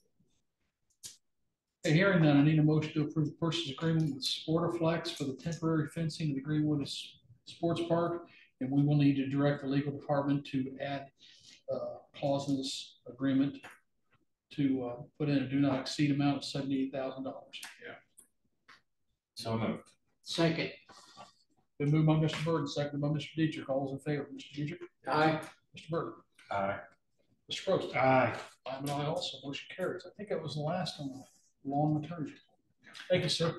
Okay, hearing none, I need a motion to approve the purchase agreement with Sportiflex for the temporary fencing of the Greenwood Sports Park. And we will need to direct the legal department to add clause in this agreement to put in a do not exceed amount of $78,000. Yeah. So moved. Second. Been moved by Mr. Burton, seconded by Mr. Dietrich. All those in favor, Mr. Dietrich? Aye. Mr. Burton? Aye. Mr. Probst? Aye. I'm an aye also. Motion carries. I think that was the last on the long maternity. Thank you, sir.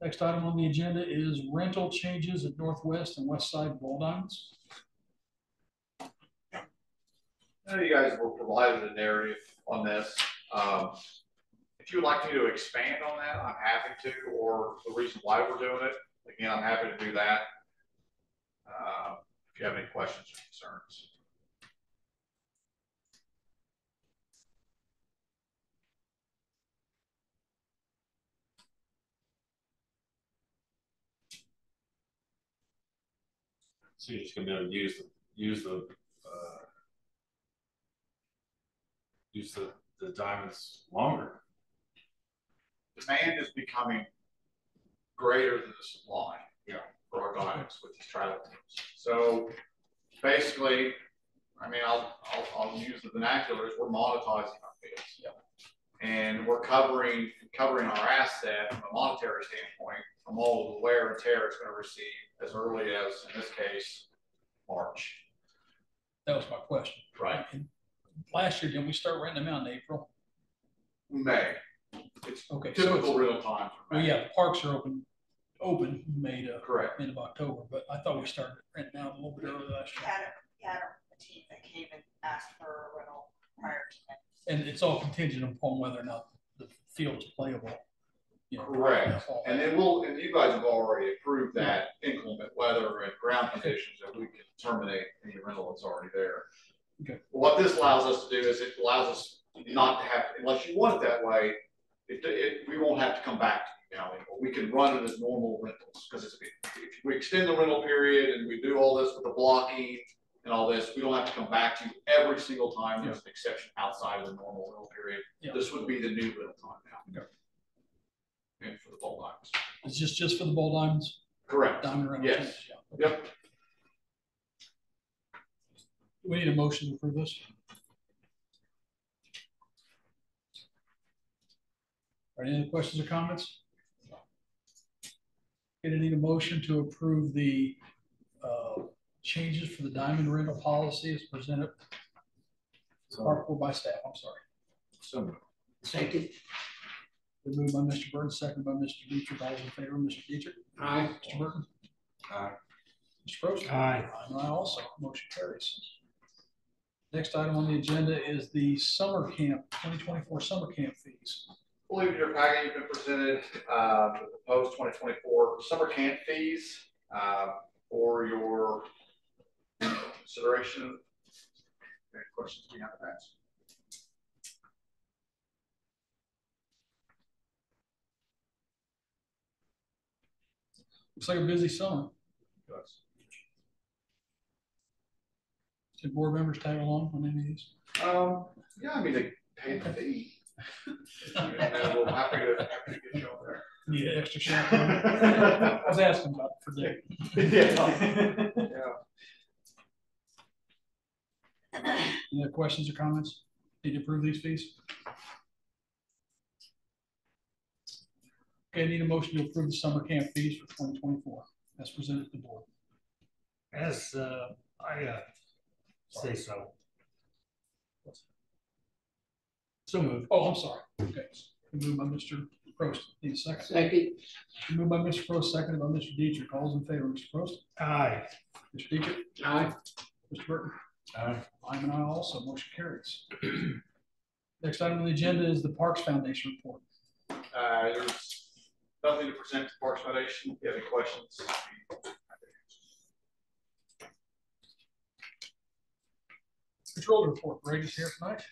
Next item on the agenda is rental changes at Northwest and West Side Ball Diamonds. I know you guys were provided a narrative on this. If you would like me to expand on that, I'm happy to, or the reason why we're doing it, again, I'm happy to do that. If you have any questions or concerns. So you're just gonna be able to use the diamonds longer. Demand is becoming greater than the supply, for our diamonds with these travel teams. So basically, I mean, I'll use the vernaculars. We're monetizing our fields, and we're covering our asset from a monetary standpoint from all of the wear and tear it's going to receive as early as, in this case, March. That was my question. Right. And last year, didn't we start renting them out in April? May. It's Okay. typical real time. Well, yeah, the parks are open May to Correct. end of October, but I thought we started renting out a little bit earlier last year. Had a team that came and asked for a rental prior to that. And it's all contingent upon whether or not the field is playable. Correct. And then and you guys have already approved that inclement weather and ground conditions that we can terminate any rental that's already there. Okay. What this allows us to do is it allows us not to have, unless you want it that way, we won't have to come back to you now anymore. We can run it as normal rentals because if we extend the rental period and we do all this with the blocking and all this, we don't have to come back to you every single time. There's an exception outside of the normal rental period. This would be the new rental time now. Okay. And for the ball diamonds. It's just for the ball diamonds? Correct. Diamond rental. Yes. Teams, yeah. Yep. We need a motion to approve this. Are there any questions or comments? Okay, I need a motion to approve the changes for the diamond rental policy as presented. Or by staff, I'm sorry. So Second. Been moved by Mr. Burton, seconded by Mr. Dietrich. All those in favor, Mr. Dietrich? Aye. Mr. Burton? Aye. Mr. Probst? Aye. I'm an aye also. Motion carries. Next item on the agenda is the summer camp, 2024 summer camp fees. I believe in your packet you've been presented the proposed 2024 summer camp fees for your consideration. Any questions we have to ask? Looks like a busy summer. Yes. Did board members tag along on any of these? Yeah, I mean, they pay the fee. And we're happy to get you over there. Need an extra chaperone? I was asking about it for Dick. Any other questions or comments? Need to approve these fees? Okay, I need a motion to approve the summer camp fees for 2024 as presented to the board. As I say so. So moved. Oh, I'm sorry. Okay. Moved by Mr. Probst. Need a second. Second. Moved by Mr. Probst, seconded by Mr. Dietrich. All those in favor, Mr. Probst? Aye. Mr. Dietrich? Aye. Mr. Burton? Aye. I'm an aye also. Motion carries. Next item on the agenda is the Parks Foundation report. There's nothing to present to Parks Foundation. If you have any questions? Controller report. Greg is here tonight.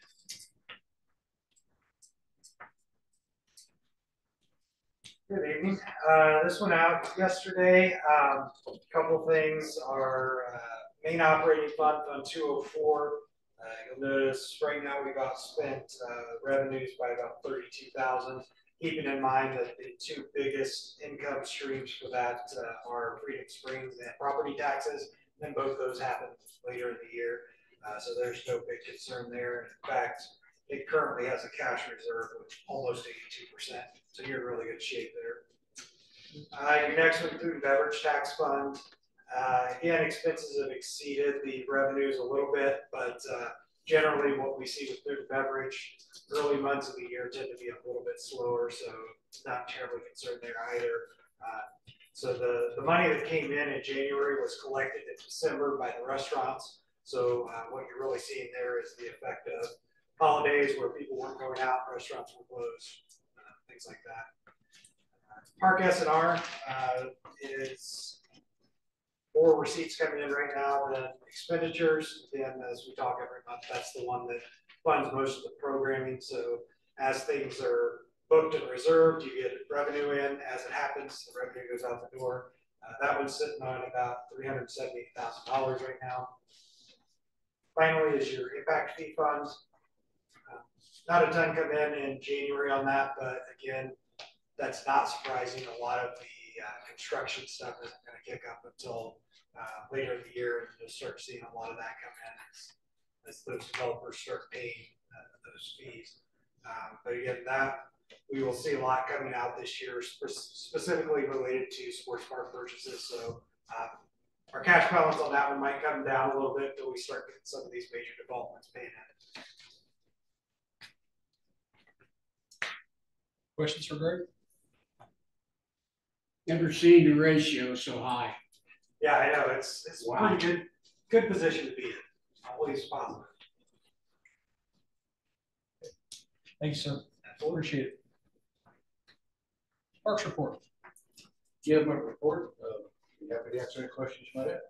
Good evening. This went out yesterday. A couple things. Our main operating fund, Fund 204. You'll notice right now we've outspent revenues by about $32,000. Keeping in mind that the two biggest income streams for that are Freedom Springs and property taxes, and both those happen later in the year. So there's no big concern there. In fact, it currently has a cash reserve of almost 82%. So you're in really good shape there. Your next one, food and beverage tax fund. Again, expenses have exceeded the revenues a little bit, but generally what we see with food and beverage, early months of the year tend to be a little bit slower, so not terribly concerned there either. So the money that came in January was collected in December by the restaurants. So what you're really seeing there is the effect of holidays where people weren't going out, restaurants were closed, things like that. Park S&R is more receipts coming in right now than expenditures. Again, as we talk every month, that's the one that funds most of the programming. So as things are booked and reserved, you get revenue in. As it happens, the revenue goes out the door. That one's sitting on about $378,000 right now. Finally is your impact fee fund. Not a ton come in January on that, but again, that's not surprising. A lot of the construction stuff isn't going to kick up until later in the year, and you'll start seeing a lot of that come in as those developers start paying those fees. But again, that we will see a lot coming out this year, specifically related to sports park purchases. So our cash balance on that one might come down a little bit until we start getting some of these major developments paying in. Questions for Greg? Never seen the ratio so high. Yeah, I know it's Wow. pretty good position to be in. Always positive. Thank you, sir. Appreciate it. Parks report. Do you have a report? Be happy to answer any questions you might have.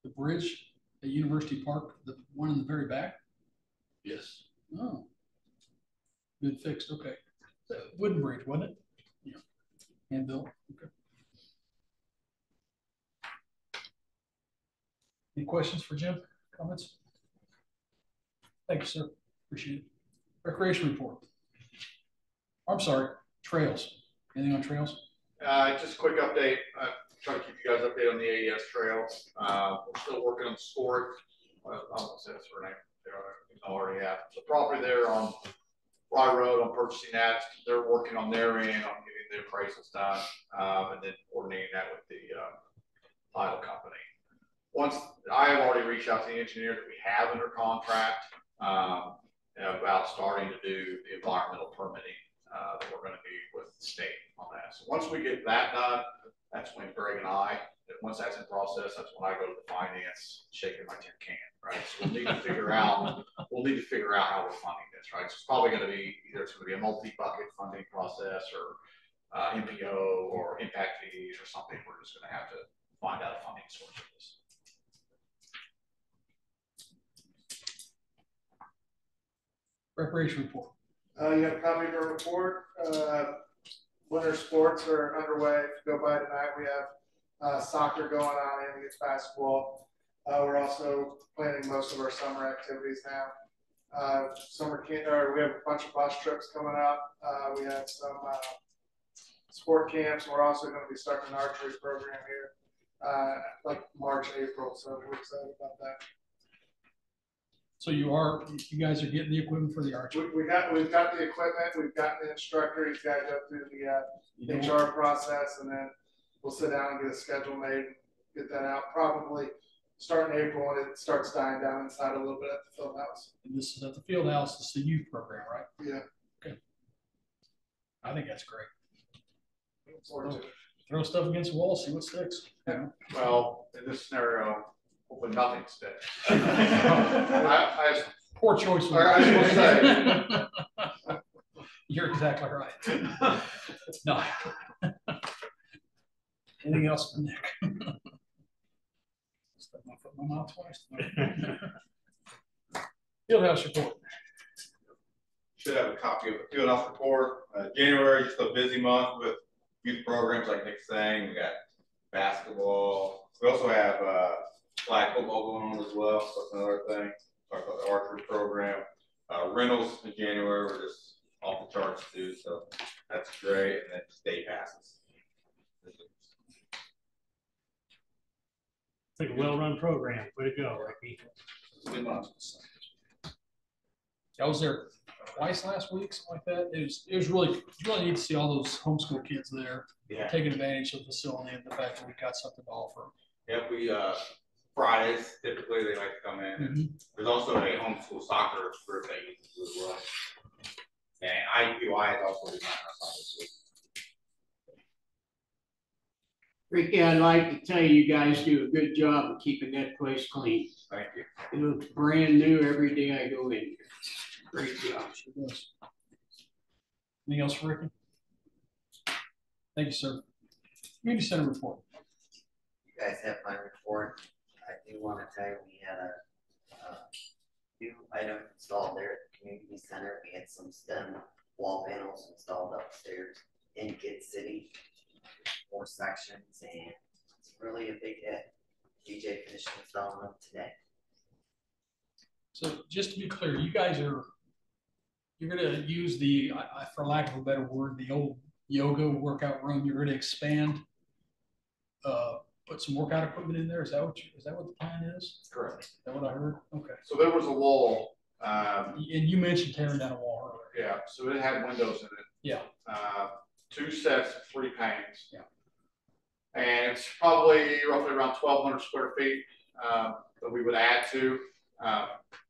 The bridge at University Park, the one in the very back? Yes. Oh. Been fixed, okay. Wooden bridge, wasn't it? Yeah. Hand built, okay. Any questions for Jim? Comments? Thank you, sir. Appreciate it. Recreation report. I'm sorry, trails. Anything on trails? Just a quick update. Try to keep you guys updated on the AES trails. We're still working on Sport. I won't say that's her name. They already have. So property there on Rye Road, on purchasing that. They're working on their end on getting the appraisals done, and then coordinating that with the title company. Once I have already reached out to the engineer that we have under contract about starting to do the environmental permitting that we're going to do with the state on that. So once we get that done, that's when Greg and once that's in process, that's when I go to the finance, shaking my tin can, right? So we'll need to figure out how we're funding this, right? So it's probably going to be either it's going to be a multi-bucket funding process or MPO or impact fees or something. We're just going to have to find out a funding source for this. Recreation report. You have a copy of our report. Winter sports are underway. If you go by tonight, we have soccer going on and it's basketball. We're also planning most of our summer activities now. We have a bunch of bus trips coming up. We have some sport camps. We're also going to be starting an archery program here, like March, April. So we're excited about that. So you guys are getting the equipment for the archery? We've got the equipment. We've got the instructor. He's got to go through the HR process, and then we'll sit down and get a schedule made and get that out. Probably start in April, and it starts dying down inside a little bit at the field house. And this is at the field house. This is the youth program, right? Yeah. Okay. I think that's great. Looking forward to it. Throw stuff against the wall, see what sticks. Well, in this scenario, hopefully nothing sticks. I Poor choice. I was gonna say. You're exactly right. No. Anything else for Nick? Stuck my foot in my mouth twice. Fieldhouse report. should have a copy of the Fieldhouse report. January is just a busy month with youth programs like Nick's saying. We got basketball. We also have flag football going on as well. So that's another thing. Talk about the archery program. Rentals in January were just off the charts too. So that's great. And then day passes. It's like a well-run program. Way to go, Ricky. Good month. I was there twice last week, something like that. It was really neat to see all those homeschool kids there, taking advantage of the facility and the fact that we got something to offer. Yeah, we Fridays typically they like to come in. And there's also a homeschool soccer group that you can do as well. And IUPUI is also designed our soccer school. Ricky, I'd like to tell you, you guys do a good job of keeping that place clean. Thank you. It looks brand new every day I go in here. Great job. Anything else for Ricky? Thank you, sir. Community center report. You guys have my report. I do want to tell you we had a new item installed there at the community center. We had some STEM wall panels installed upstairs in Kid City, 4 sections, and it's really a big hit. DJ finished installing them today. So just to be clear, you guys you're going to use the, for lack of a better word, the old yoga workout room. You're going to expand, put some workout equipment in there. Is that what the plan is? Correct. Is that what I heard? Okay. So there was a wall. And you mentioned tearing down a wall earlier. Yeah. So it had windows in it. Yeah. 2 sets of 3 panes. Yeah. And it's probably roughly around 1,200 square feet that we would add to.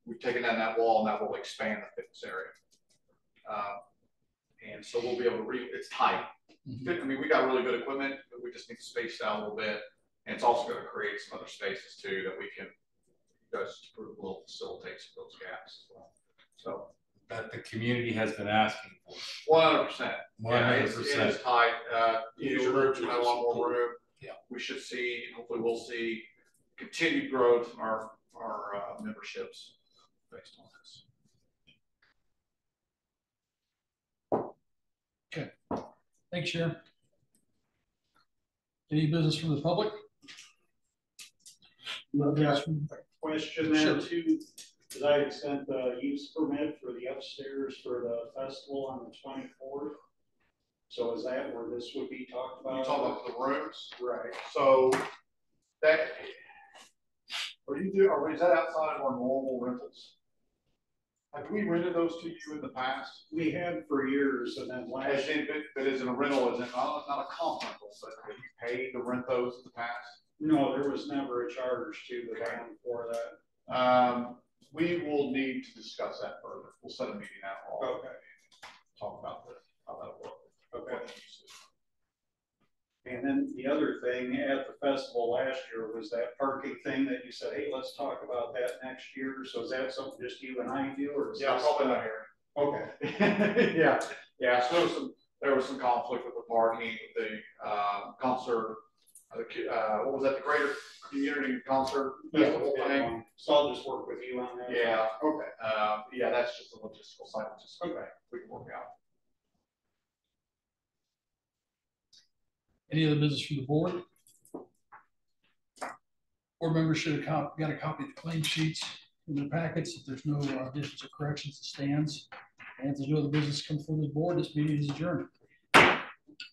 We've taken down that wall, and that will expand the fitness area. And so we'll be able to it's tight. I mean, we got really good equipment, but we just need to space it out a little bit. And it's also going to create some other spaces too that we can just will facilitate some of those gaps as well. So that the community has been asking for. 100%. 100%. Yeah, it is tight. User groups have a lot more room. Yeah. We should see, hopefully we'll see continued growth in our memberships based on this. Okay. Thanks, Sharon. Any business from the public? Question there too, because I had sent the use permit for the upstairs for the festival on the 24th. So is that where this would be talked about? You talk about the rooms, right? So that is that outside of our normal rentals? Have we rented those to you in the past? We had for years, and then last year. But is it a rental? Is it not a comp rental? But have you paid to rent those in the past? No, there was never a charge to the town for that. We will need to discuss that further. We'll set a meeting out. Okay. Talk about how that'll work. Okay. And then the other thing at the festival last year was that parking thing that you said, hey, let's talk about that next year. So is that something just you and I do, or is probably not here. Okay. Yeah. So there was some conflict with the parking, the concert. What was that? The Greater Community Concert Festival thing. So I'll just work with you on that. Yeah. Okay. Yeah, that's just a logistical side. Okay. We can work out. Any other business from the board? Board members should have got a copy of the claim sheets in their packets. If there's no additions or corrections, it stands. And if there's no other business come from the board, this meeting is adjourned.